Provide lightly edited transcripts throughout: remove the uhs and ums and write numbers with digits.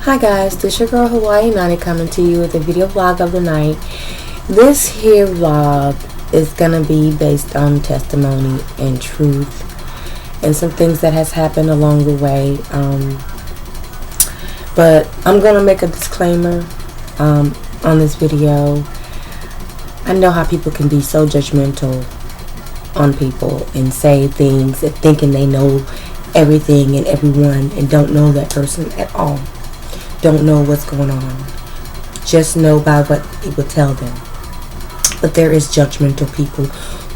Hi guys, this your girl Hawaii Nani coming to you with a video vlog of the night. This here vlog is gonna be based on testimony and truth and some things that has happened along the way. But I'm gonna make a disclaimer on this video. I know how people can be so judgmental on people and say things and thinking they know everything and everyone and don't know that person at all. Don't know what's going on. Just know by what people tell them. But there is judgmental people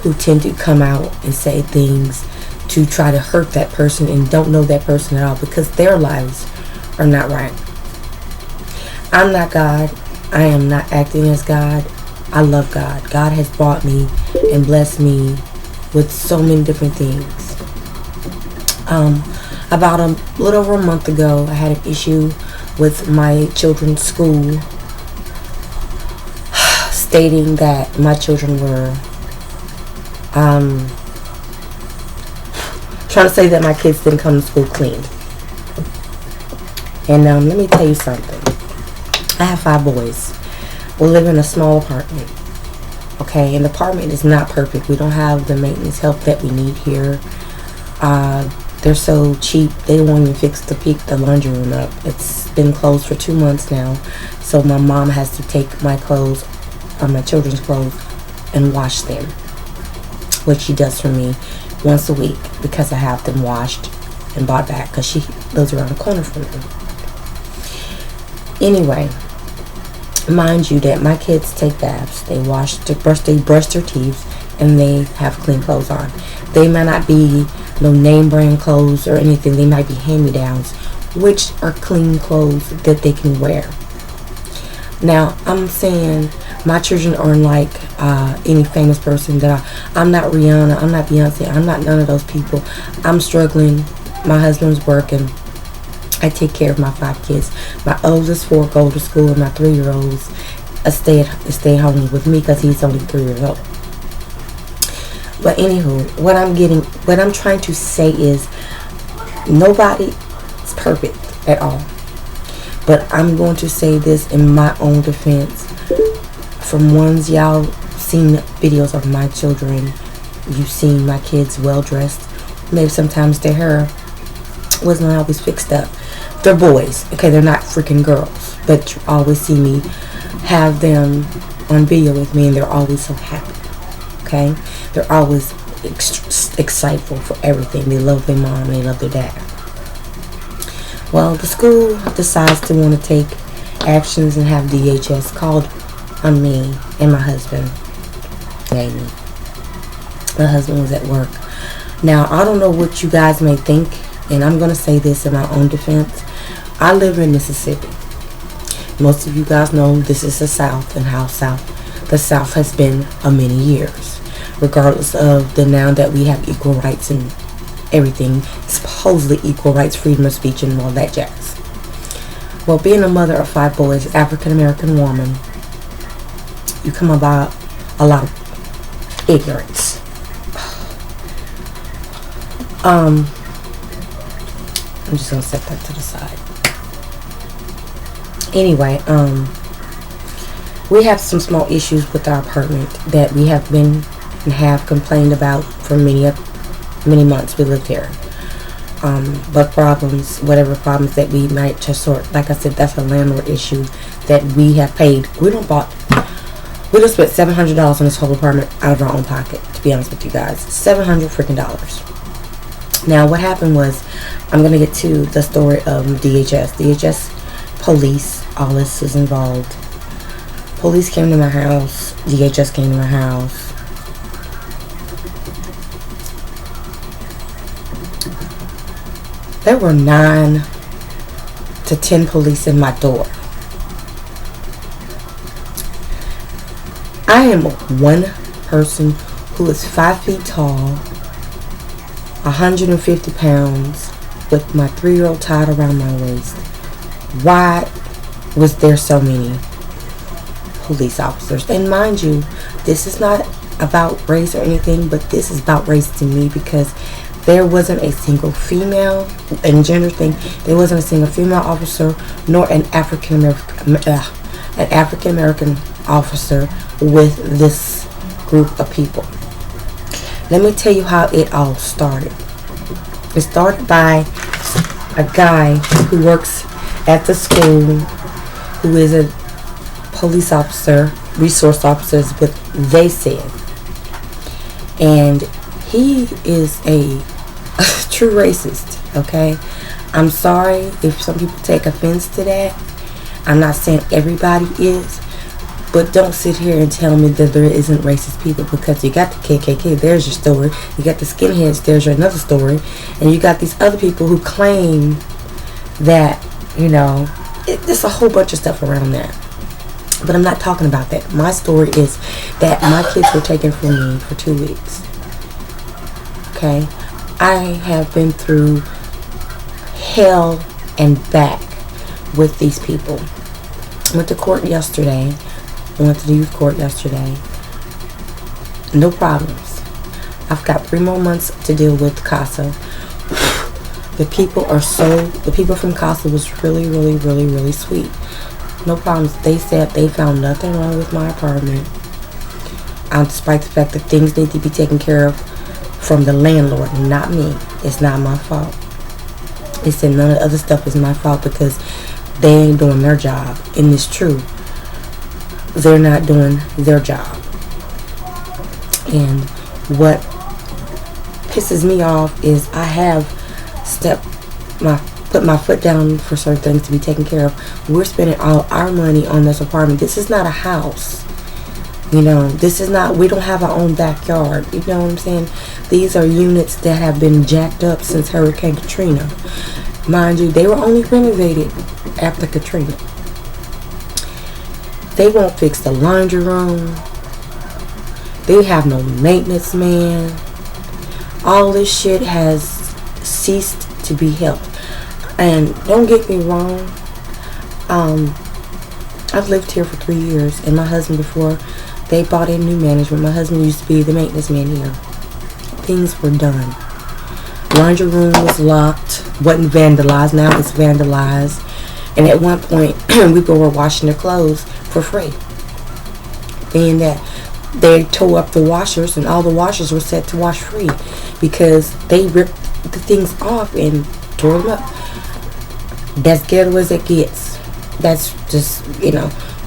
who tend to come out and say things to try to hurt that person and don't know that person at all because their lives are not right. I'm not God. I am not acting as God. I love God. God has brought me and blessed me with so many different things. About a little over a month ago, I had an issue with my children's school stating that my children were trying to say that my kids didn't come to school clean. And let me tell you something. I have 5 boys. We live in a small apartment. Okay, and the apartment is not perfect. We don't have the maintenance help that we need here. They're so cheap, they won't even fix the laundry room up. It's been closed for 2 months now, so my mom has to take my clothes, my children's clothes, and wash them, which she does for me once a week because I have them washed and bought back because she lives around the corner from me. Anyway, mind you that my kids take baths, they brush their teeth, and they have clean clothes on. They might not be no name brand clothes or anything. They might be hand-me-downs, which are clean clothes that they can wear. Now, I'm saying my children aren't like any famous person that I'm not Rihanna, I'm not Beyonce, I'm not none of those people. I'm struggling. My husband's working. I take care of my 5 kids. My oldest 4 go to school, and my 3-year-olds stay home with me because he's only 3 years old. But anywho, what I'm trying to say is nobody is perfect at all. But I'm going to say this in my own defense. From ones y'all seen videos of my children, you've seen my kids well dressed. Maybe sometimes their hair wasn't always fixed up. They're boys, okay? They're not freaking girls. But you always see me have them on video with me, and they're always so happy. Okay, they're always exciteful for everything. They love their mom, they love their dad. Well, the school decides to want to take actions and have DHS called on me and my husband. Amy. My husband was at work. Now, I don't know what you guys may think, and I'm going to say this in my own defense. I live in Mississippi. Most of you guys know this is the South and how the South has been for many years. Regardless of the now that we have equal rights and everything, supposedly equal rights, freedom of speech, and all that jazz. Well, being a mother of 5 boys, African American woman, you come about a lot of ignorance. I'm just gonna set that to the side. Anyway, we have some small issues with our apartment that we have been and have complained about for many months we lived here. But problems, whatever problems that we might just sort, like I said, that's a landlord issue that we have paid. We just spent $700 on this whole apartment out of our own pocket, to be honest with you guys. $700 freaking dollars. Now, what happened was, I'm going to get to the story of DHS, police, all this is involved. Police came to my house, DHS came to my house. There were 9 to 10 police in my door. I am one person who is 5 feet tall, 150 pounds, with my 3-year-old tied around my waist. Why was there so many police officers? And mind you, this is not about race or anything, but this is about race to me because There wasn't a single female, and gender thing, there wasn't a single female officer nor an African American officer with this group of people. Let me tell you how it all started. It started by a guy who works at the school, who is a police officer, resource officer is what they said. And he is a true racist, okay? I'm sorry if some people take offense to that. I'm not saying everybody is, but don't sit here and tell me that there isn't racist people, because you got the KKK, there's your story. You got the skinheads, there's your another story. And you got these other people who claim that, there's a whole bunch of stuff around that. But I'm not talking about that. My story is that my kids were taken from me for 2 weeks. Okay? I have been through hell and back with these people. I went to court yesterday. I went to the youth court yesterday. No problems. I've got 3 more months to deal with CASA. The people from CASA was really, really, really, really sweet. No problems. They said they found nothing wrong with my apartment. Despite the fact that things need to be taken care of from the landlord, not me. It's not my fault. They said none of the other stuff is my fault because they ain't doing their job. And it's true. They're not doing their job. And what pisses me off is I have put my foot down for certain things to be taken care of. We're spending all our money on this apartment. This is not a house. This is not, we don't have our own backyard. You know what I'm saying? These are units that have been jacked up since Hurricane Katrina. Mind you, they were only renovated after Katrina. They won't fix the laundry room. They have no maintenance man. All this shit has ceased to be helped. And don't get me wrong, I've lived here for 3 years, and my husband, before they brought in new management, my husband used to be the maintenance man here. Things were done. Laundry room was locked, wasn't vandalized. Now it's vandalized. And at one point, people were washing their clothes for free. And that they tore up the washers, and all the washers were set to wash free because they ripped the things off and tore them up. That's ghetto as it gets. That's just,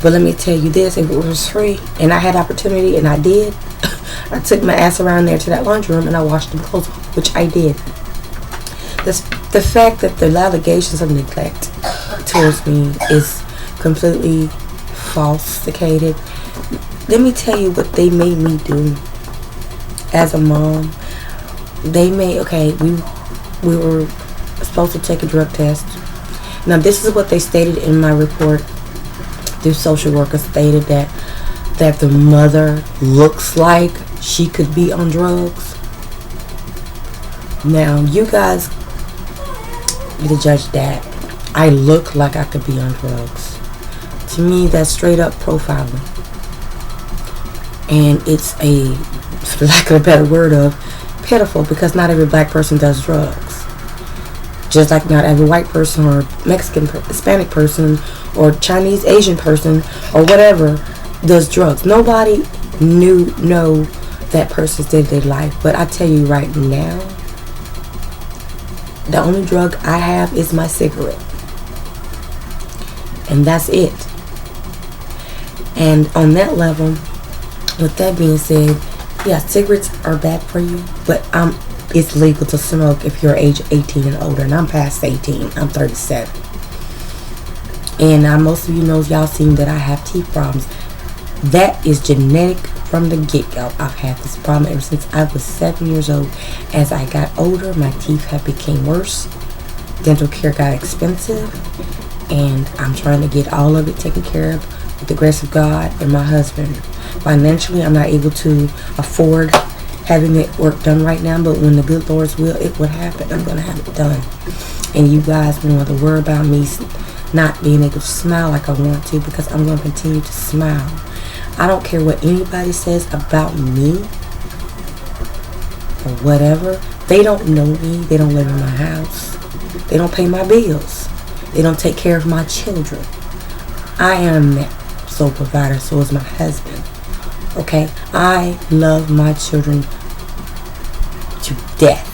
But let me tell you this, if it was free and I had opportunity, and I did, I took my ass around there to that laundry room and I washed them clothes, which I did. The fact that the allegations of neglect towards me is completely falsificated. Let me tell you what they made me do as a mom. We were supposed to take a drug test. Now, this is what they stated in my report. The social worker stated that the mother looks like she could be on drugs. Now, you guys be the judge that. I look like I could be on drugs. To me, that's straight up profiling. And it's for lack of a better word, pitiful, because not every black person does drugs. Just like not every white person or Mexican, Hispanic person or Chinese, Asian person or whatever does drugs. Nobody know that person's day-to-day life. But I tell you right now, the only drug I have is my cigarette. And that's it. And on that level, with that being said, yeah, cigarettes are bad for you, but it's legal to smoke if you're age 18 and older, and I'm past 18. I'm 37. And most of you know, y'all seen that I have teeth problems. That is genetic from the get-go. I've had this problem ever since I was 7 years old. As I got older, my teeth have become worse. Dental care got expensive, and I'm trying to get all of it taken care of with the grace of God and my husband. Financially, I'm not able to afford having it work done right now, but when the good Lord's will, it would happen. I'm going to have it done. And you guys don't have to worry about me not being able to smile like I want to, because I'm going to continue to smile. I don't care what anybody says about me or whatever. They don't know me. They don't live in my house. They don't pay my bills. They don't take care of my children. I am that sole provider. So is my husband. Okay? I love my children to death.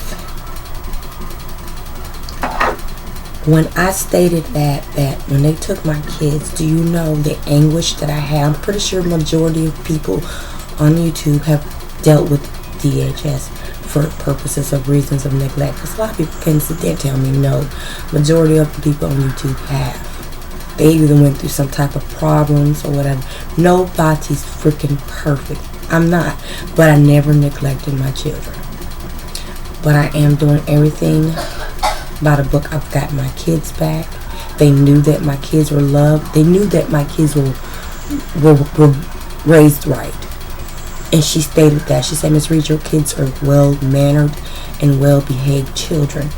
When I stated that when they took my kids, do you know the anguish that I had? I'm pretty sure majority of people on YouTube have dealt with DHS for purposes of reasons of neglect. Because a lot of people can sit there and tell me no. Majority of the people on YouTube have. They either went through some type of problems or whatever. Nobody's freaking perfect. I'm not. But I never neglected my children. But I am doing everything by the book. I've got my kids back. They knew that my kids were loved. They knew that my kids were raised right. And she stated that. She said, Miss Reed, your kids are well-mannered and well-behaved children.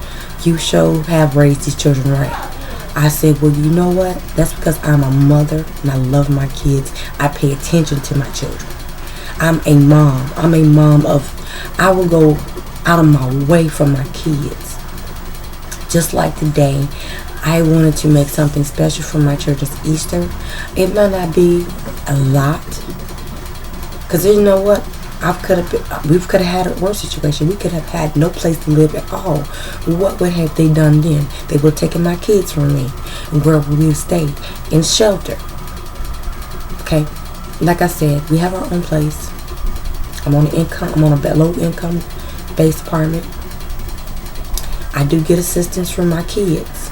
You sure have raised these children right. I said, well, you know what? That's because I'm a mother and I love my kids. I pay attention to my children. I'm a mom. I'm a mom of, I will go out of my way for my kids. Just like today, I wanted to make something special for my church's Easter. It might not be a lot, because you know what? We could have had a worse situation. We could have had no place to live at all. What would have they done then? They would have taken my kids from me, and where would we have stayed? In shelter. Okay, like I said, we have our own place. I'm on a low income based apartment. I do get assistance from my kids.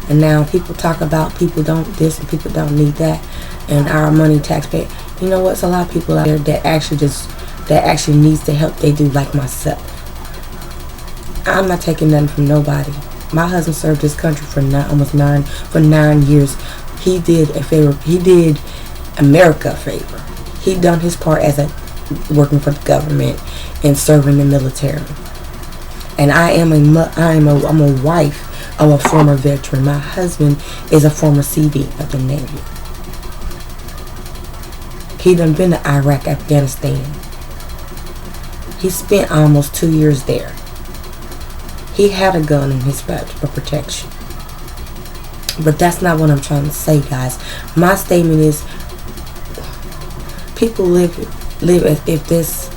And now people talk about people don't this and people don't need that and our money taxpayer. You know what? It's a lot of people out there that actually needs the help they do, like myself. I'm not taking nothing from nobody. My husband served this country for 9 years. He did a favor. He did America a favor. He done his part as working for the government and serving the military. And I'm a wife of a former veteran. My husband is a former CD of the Navy. He done been to Iraq, Afghanistan. He spent almost 2 years there. He had a gun in his belt for protection. But that's not what I'm trying to say, guys. My statement is, people live as if this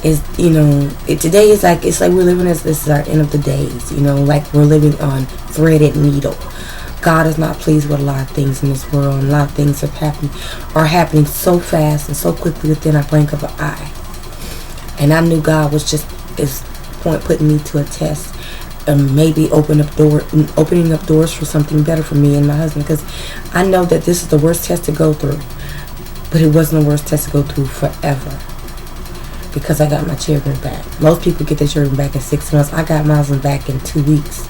is, today is like, it's like we're living as this is our end of the days, like we're living on threaded needle. God is not pleased with a lot of things in this world, and a lot of things are happening so fast and so quickly within a blink of an eye. And I knew God was just putting me to a test and maybe opening up doors for something better for me and my husband, because I know that this is the worst test to go through, but it wasn't the worst test to go through forever. Because I got my children back. Most people get their children back in 6 months. I got mine back in 2 weeks.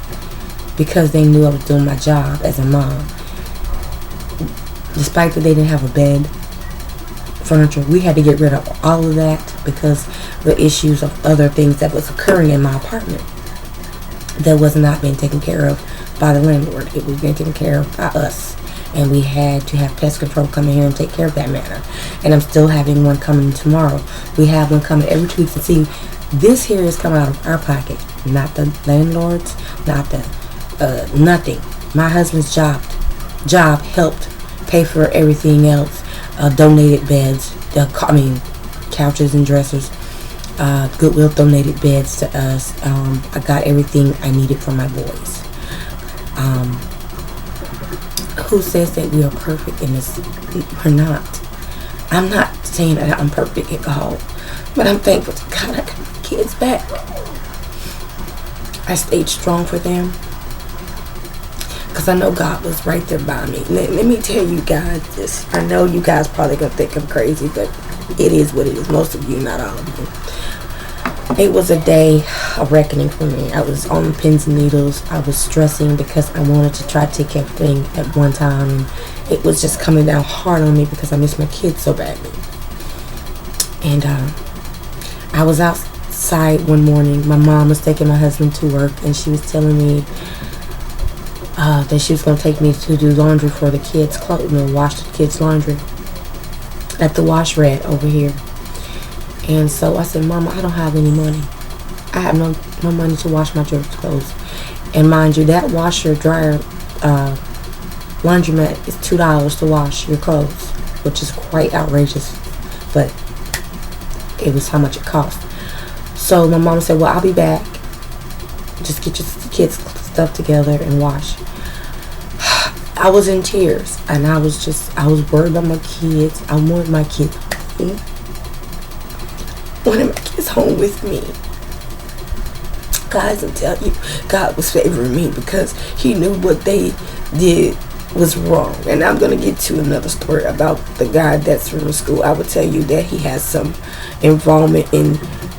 Because they knew I was doing my job as a mom. Despite that they didn't have a bed, furniture, we had to get rid of all of that because the issues of other things that was occurring in my apartment that was not being taken care of by the landlord. It was being taken care of by us. And we had to have pest control come in here and take care of that matter. And I'm still having one coming tomorrow. We have one coming every 2 weeks. And see, this here is coming out of our pocket, not the landlord's, not the nothing. My husband's job helped pay for everything else. Donated beds, couches and dressers. Goodwill donated beds to us. I got everything I needed for my boys. Who says that we are perfect in this? We're not. I'm not saying that I'm perfect at all, but I'm thankful to God I got my kids back. I stayed strong for them because I know God was right there by me. Let me tell you guys this. I know you guys probably gonna think I'm crazy, but it is what it is. Most of you, not all of you. It was a day of reckoning for me. I was on pins and needles. I was stressing because I wanted to try to take everything at one time. And it was just coming down hard on me because I missed my kids so badly. And I was outside one morning. My mom was taking my husband to work, and she was telling me that she was going to take me to do laundry for the kids' clothes, wash the kids' laundry at the wash red over here. And so I said, Mama, I don't have any money. I have no money to wash my children's clothes. And mind you, that washer, dryer, laundromat is $2 to wash your clothes, which is quite outrageous, but it was how much it cost. So my mom said, well, I'll be back. Just get your kids' stuff together and wash. I was in tears, and I was worried about my kids. I wanted my kids home. Wanted my kids home with me. Guys, I'm telling you, God was favoring me because He knew what they did was wrong. And I'm going to get to another story about the guy that's from the school. I would tell you that he has some involvement in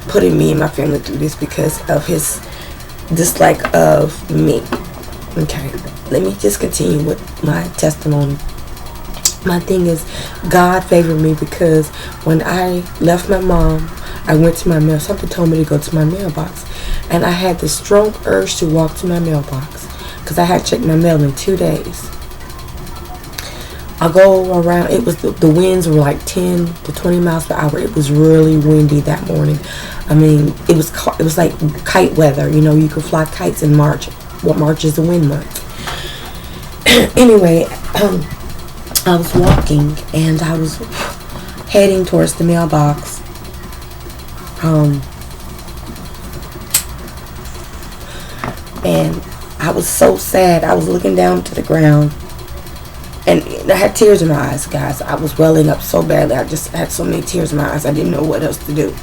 putting me and my family through this because of his dislike of me. Okay, let me just continue with my testimony. My thing is, God favored me because when I left my mom, I went to my mail. Something told me to go to my mailbox. And I had this strong urge to walk to my mailbox because I had checked my mail in 2 days. I go around. It was the winds were like 10 to 20 miles per hour. It was really windy that morning. I mean, it was like kite weather. You know, you could fly kites in March. What March is the wind month. Anyway, I was walking and I was heading towards the mailbox. And I was so sad. I was looking down to the ground. And I had tears in my eyes, guys. I was welling up so badly. I just had so many tears in my eyes. I didn't know what else to do.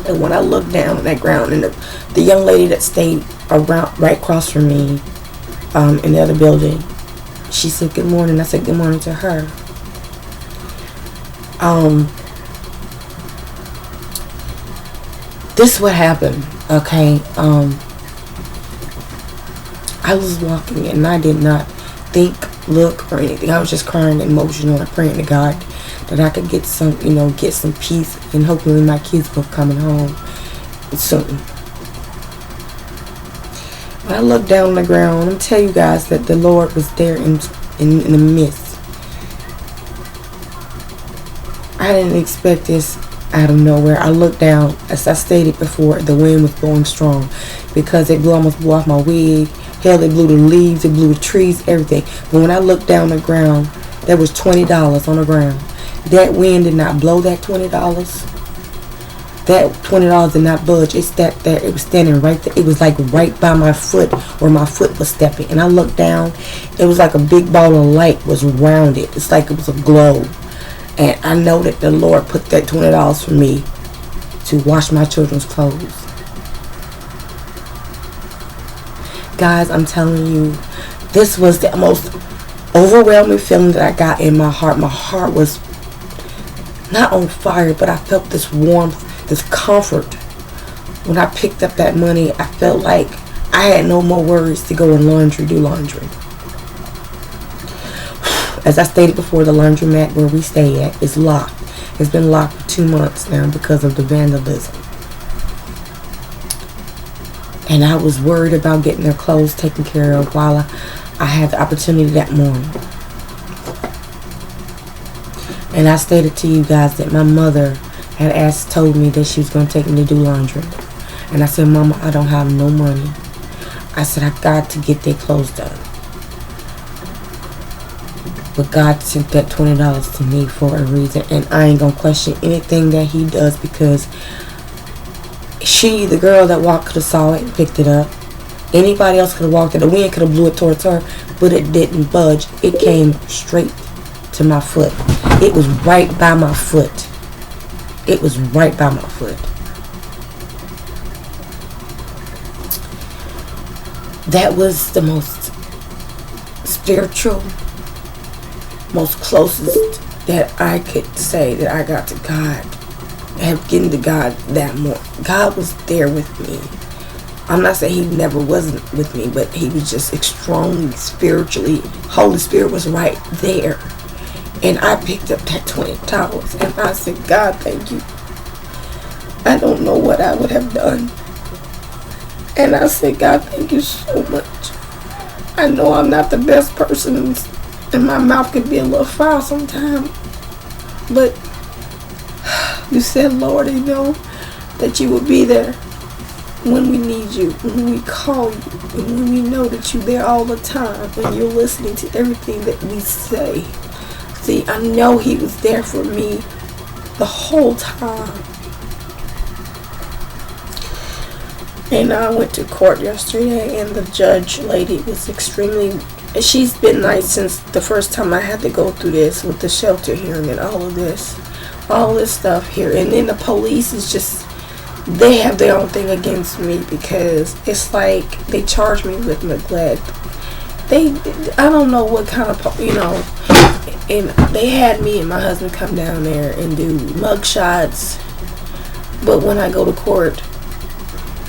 And when I looked down at that ground, and the young lady that stayed around right across from me in the other building, she said good morning. I said good morning to her. This is what happened. Okay. I was walking and I did not think, look, or anything. I was just crying, emotional, and praying to God that I could get some peace, and hopefully my kids were coming home soon. When I looked down on the ground, I'm going to tell you guys that the Lord was there in the midst. I didn't expect this out of nowhere. I looked down, as I stated before, the wind was blowing strong because it almost blew off my wig. Hell, it blew the leaves, it blew the trees, everything. But when I looked down the ground, there was $20 on the ground. That wind did not blow that $20. That $20 did not budge. It sat there. It was standing right there. It was like right by my foot where my foot was stepping. And I looked down. It was like a big ball of light was around it. It's like it was a glow. And I know that the Lord put that $20 for me to wash my children's clothes. Guys, I'm telling you, this was the most overwhelming feeling that I got in my heart. My heart was not on fire, but I felt this warmth, this comfort. When I picked up that money, I felt like I had no more worries to go and do laundry. As I stated before, the laundromat where we stay at is locked. It's been locked for 2 months now because of the vandalism. And I was worried about getting their clothes taken care of while I had the opportunity that morning. And I stated to you guys that my mother had told me that she was going to take me to do laundry. And I said, Mama, I don't have no money. I said, I got to get their clothes done. But God sent that $20 to me for a reason. And I ain't going to question anything that He does because she, the girl that walked, could have saw it and picked it up. Anybody else could have walked it. The wind could have blew it towards her, but it didn't budge. It came straight to my foot. It was right by my foot. It was right by my foot. That was the most spiritual, most closest that I could say that I got to God. Have getting to God that more. God was there with me. I'm not saying He never wasn't with me, but He was just strongly spiritually. Holy Spirit was right there. And I picked up that $20 and I said, God, thank you. I don't know what I would have done. And I said, God, thank you so much. I know I'm not the best person and my mouth can be a little foul sometimes. But You said, Lord, you know that you would be there. when we need you, when we call you, and when we know that you're there all the time and you're listening to everything that we say. See, I know he was there for me the whole time. And I went to court yesterday, and the judge lady was extremely, she's been nice since the first time I had to go through this with the shelter hearing and all this stuff here. And then the police is just, they have their own thing against me, because it's like they charge me with neglect. I don't know what kind of, and they had me and my husband come down there and do mug shots. But when I go to court,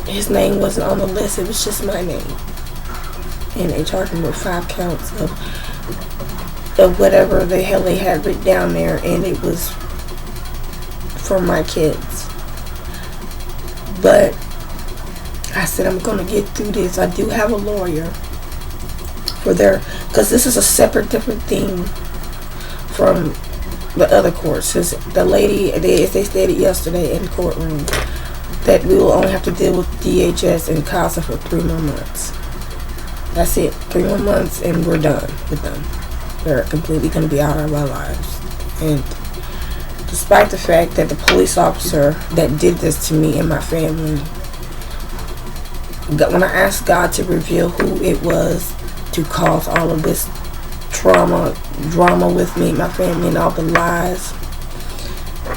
his name wasn't on the list. It was just my name. And they charged me with 5 counts of whatever the hell they had written down there. And it was for my kids. But I said, I'm going to get through this. I do have a lawyer for because this is a separate, different thing from the other courts. The lady, they stated yesterday in the courtroom that we will only have to deal with DHS and CASA for 3 more months. That's it. 3 more months and we're done with them. They're completely going to be out of our lives. And despite the fact that the police officer that did this to me and my family, when I asked God to reveal who it was to cause all of this drama with me and my family, and all the lies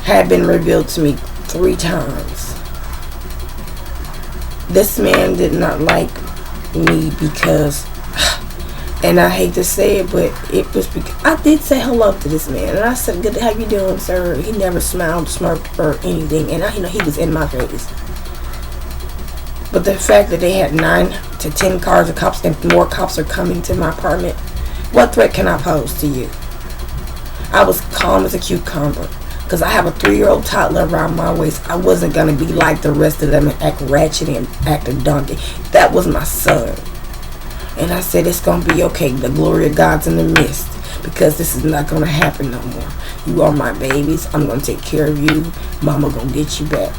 had been revealed to me 3 times. This man did not like me because, and I hate to say it, but it was because I did say hello to this man, and I said, "Good, how you doing, sir?" He never smiled, smirked, or anything, and he was in my face. But the fact that they had 9 to 10 cars of cops, and more cops are coming to my apartment, what threat can I pose to you? I was calm as a cucumber, because I have a 3-year-old toddler around my waist. I wasn't going to be like the rest of them and act ratchet and act a donkey. That was my son. And I said, it's going to be okay. The glory of God's in the midst, because this is not going to happen no more. You are my babies. I'm going to take care of you. Mama going to get you back.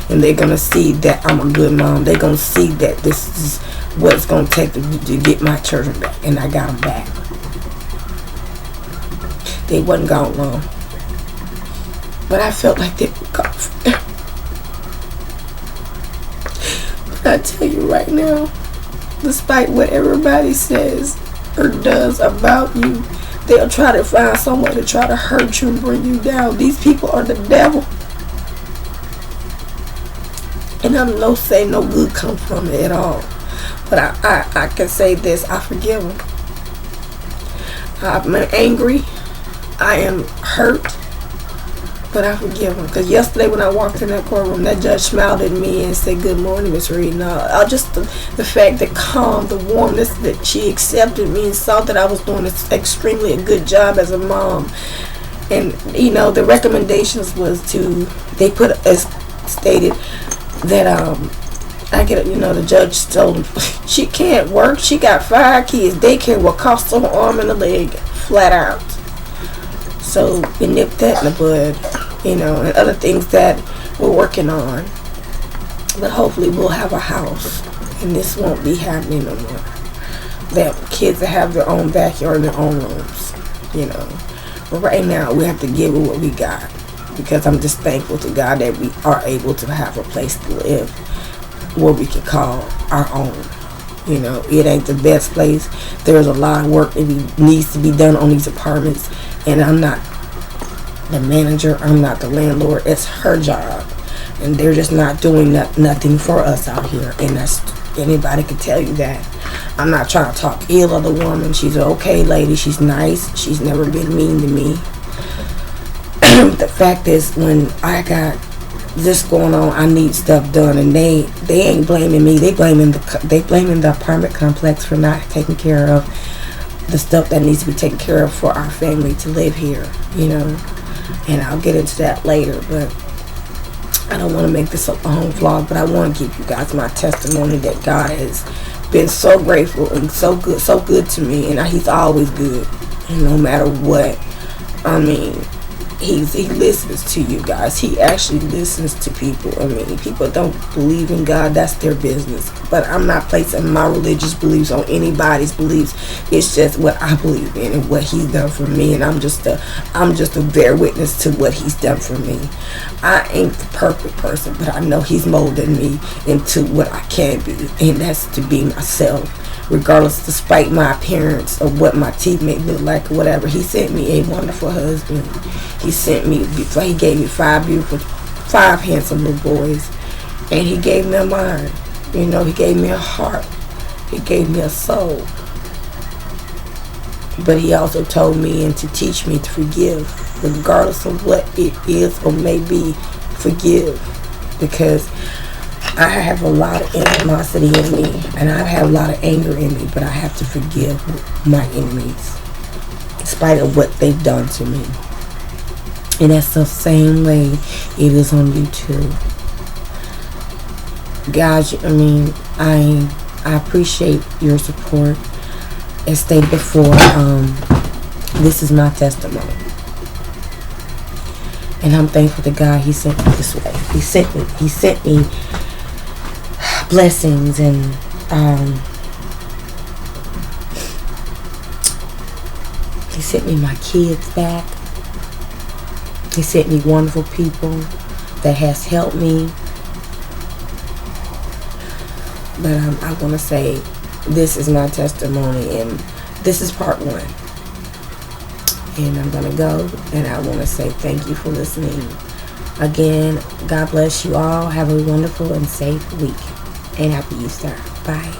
And they're going to see that I'm a good mom. They're going to see that this is what it's going to take to get my children back. And I got them back. They wasn't gone long. But I felt like they were gone forever. But I tell you right now, despite what everybody says or does about you, they'll try to find some way to try to hurt you and bring you down. These people are the devil. And I'm no good come from it at all. But I can say this, I forgive them. I'm angry. I am hurt. But I forgive them. Because yesterday when I walked in that courtroom, that judge smiled at me and said, "Good morning, Miss Reed." Now, just the fact, the calm, the warmness that she accepted me and saw that I was doing extremely a good job as a mom. And, the recommendations was they put as stated that the judge told him she can't work. She got 5 kids. Daycare will cost her an arm and a leg, flat out. So we nipped that in the bud, and other things that we're working on. But hopefully we'll have a house, and this won't be happening no more. That kids will have their own backyard and their own rooms, But right now we have to give it what we got, because I'm just thankful to God that we are able to have a place to live where we can call our own. It ain't the best place. There's a lot of work that needs to be done on these apartments. And I'm not the manager. I'm not the landlord. It's her job. And they're just not doing nothing for us out here. And anybody can tell you that. I'm not trying to talk ill of the woman. She's an okay lady. She's nice. She's never been mean to me. The fact is, when I got this going on, I need stuff done, and they ain't blaming me. They blaming the apartment complex for not taking care of the stuff that needs to be taken care of for our family to live here, And I'll get into that later, but I don't want to make this a long vlog, but I want to give you guys my testimony that God has been so grateful and so good to me, and He's always good, and no matter what. he listens to you guys. He actually listens to people. I mean, people don't believe in God, that's their business. But I'm not placing my religious beliefs on anybody's beliefs. It's just what I believe in and what he's done for me, and I'm just a bear witness to what he's done for me. I ain't the perfect person, but I know he's molding me into what I can be, and that's to be myself. Regardless, despite my appearance or what my teeth may look like or whatever, he sent me a wonderful husband. He sent me, before he gave me five handsome little boys, and he gave me a mind. You know, he gave me a heart. He gave me a soul. But he also told me and to teach me to forgive, regardless of what it is or may be. Forgive, because I have a lot of animosity in me, and I have a lot of anger in me, but I have to forgive my enemies, in spite of what they've done to me. And that's the same way it is on YouTube. Guys, I mean, I appreciate your support. As stated before, this is my testimony. And I'm thankful to God he sent me this way. He sent me blessings, and he sent me my kids back. He sent me wonderful people that has helped me. But I want to say this is my testimony, and this is part 1. And I'm going to go, and I want to say thank you for listening. Again, God bless you all. Have a wonderful and safe week. And happy Easter. Bye.